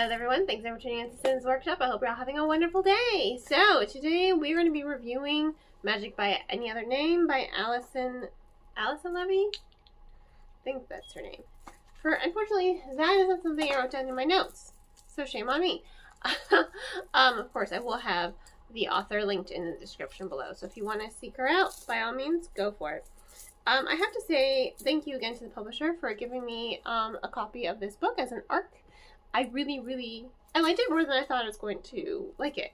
Hello everyone, thanks for tuning in to Sin's Workshop. I hope you're all having a wonderful day. So, today we're going to be reviewing Magic by Any Other Name by Allison Levy? I think that's her name. Unfortunately, that isn't something I wrote down in my notes, so shame on me. Of course, I will have the author linked in the description below, so if you want to seek her out, by all means, go for it. I have to say thank you again to the publisher for giving me a copy of this book as an ARC. I liked it more than I thought I was going to like it.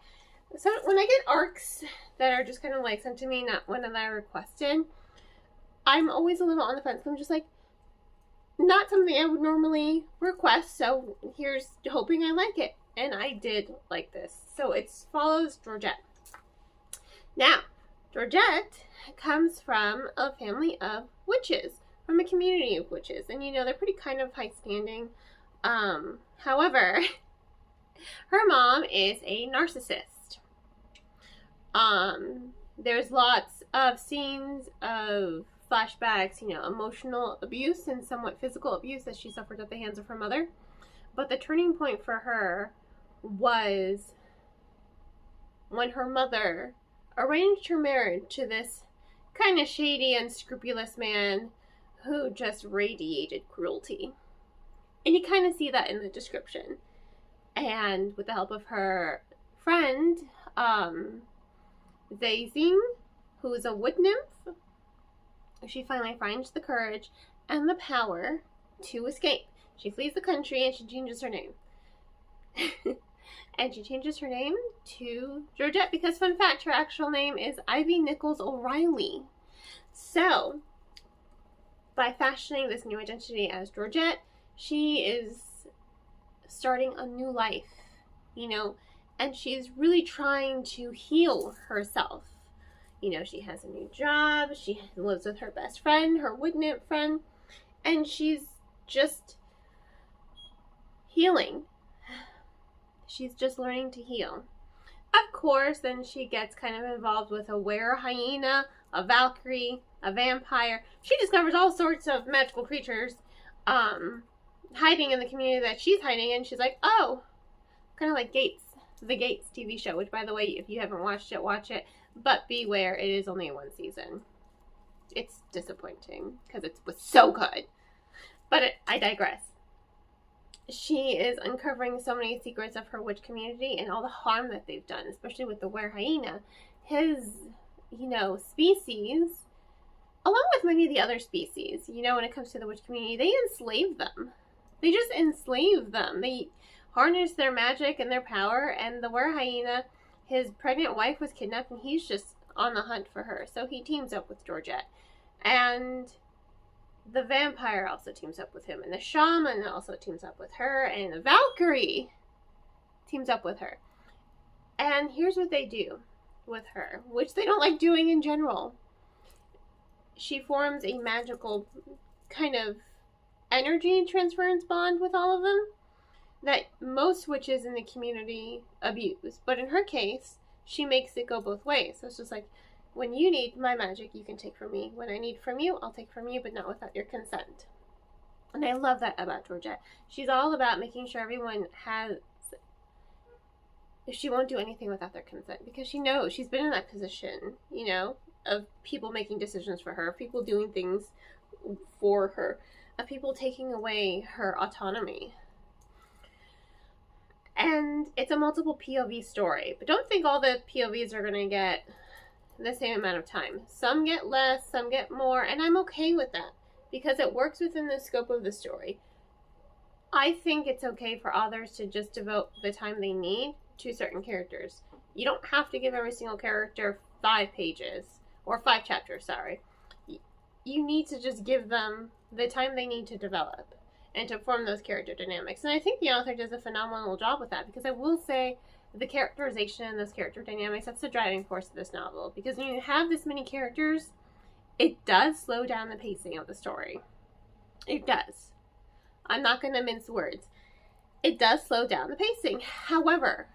So when I get ARCs that are just kind of like sent to me, not one that I requested, I'm always a little on the fence. I'm just like, not something I would normally request, so here's hoping I like it. And I did like this. So it follows Georgette. Now, Georgette comes from a family of witches, from a community of witches. And you know, they're pretty kind of high standing. However, her mom is a narcissist. There's lots of scenes of flashbacks, you know, emotional abuse and somewhat physical abuse that she suffered at the hands of her mother. But the turning point for her was when her mother arranged her marriage to this kind of shady, unscrupulous man who just radiated cruelty. And you kind of see that in the description. And with the help of her friend, Zazing, who is a wood nymph, she finally finds the courage and the power to escape. She flees the country and she changes her name. And she changes her name to Georgette because, fun fact, her actual name is Ivy Nichols O'Reilly. So, by fashioning this new identity as Georgette, she is starting a new life, you know, and she's really trying to heal herself. You know, she has a new job, she lives with her best friend, her wood nymph friend, and she's just healing. She's just learning to heal. Of course, then she gets kind of involved with a were-hyena, a Valkyrie, a vampire. She discovers all sorts of magical creatures, hiding in the community that she's hiding in. She's like, oh, kind of like Gates, the Gates TV show, which, by the way, if you haven't watched it, watch it. But beware, it is only one season. It's disappointing because it was so good. But I digress. She is uncovering so many secrets of her witch community and all the harm that they've done, especially with the were-hyena. His, you know, species, along with many of the other species, you know, when it comes to the witch community, they enslave them. They just enslave them. They harness their magic and their power, and the were-hyena, his pregnant wife was kidnapped, and he's just on the hunt for her. So he teams up with Georgette. And the vampire also teams up with him, and the shaman also teams up with her, and the Valkyrie teams up with her. And here's what they do with her, which they don't like doing in general. She forms a magical kind of energy transference bond with all of them that most witches in the community abuse. But in her case, she makes it go both ways. So it's just like, when you need my magic, you can take from me. When I need from you, I'll take from you, but not without your consent. And I love that about Georgette. She's all about making sure everyone has... She won't do anything without their consent, because she knows she's been in that position, you know, of people making decisions for her, people doing things for her, of people taking away her autonomy. And it's a multiple POV story, but don't think all the POVs are going to get the same amount of time. Some get less, some get more, and I'm okay with that because it works within the scope of the story. I think it's okay for authors to just devote the time they need to certain characters. You don't have to give every single character 5 pages, or 5 chapters, sorry. You need to just give them the time they need to develop and to form those character dynamics. And I think the author does a phenomenal job with that, because I will say the characterization and those character dynamics, that's the driving force of this novel. Because when you have this many characters, it does slow down the pacing of the story. It does. I'm not going to mince words. It does slow down the pacing. However,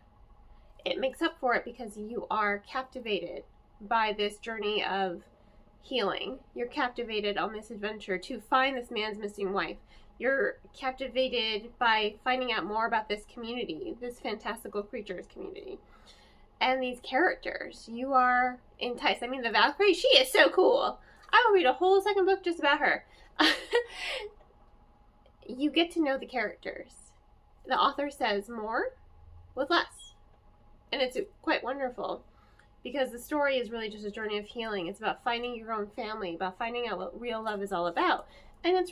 it makes up for it because you are captivated by this journey of healing. You're captivated on this adventure to find this man's missing wife, You're captivated by finding out more about this community, this fantastical creatures community. And these characters, you are enticed. I mean, the Valkyrie, she is so cool. I will read a whole second book just about her. You get to know the characters. The author says more with less. And it's quite wonderful because the story is really just a journey of healing. It's about finding your own family, about finding out what real love is all about. And it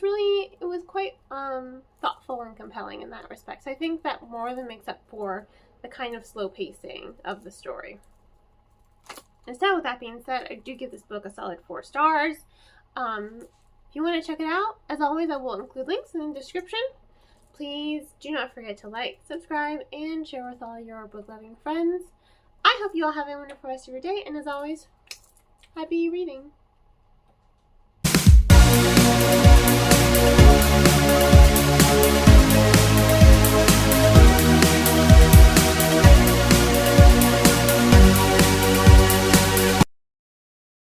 was quite thoughtful and compelling in that respect. So I think that more than makes up for the kind of slow pacing of the story. And so with that being said, I do give this book a solid 4 stars. If you want to check it out, as always, I will include links in the description. Please do not forget to like, subscribe, and share with all your book-loving friends. I hope you all have a wonderful rest of your day, and as always, happy reading.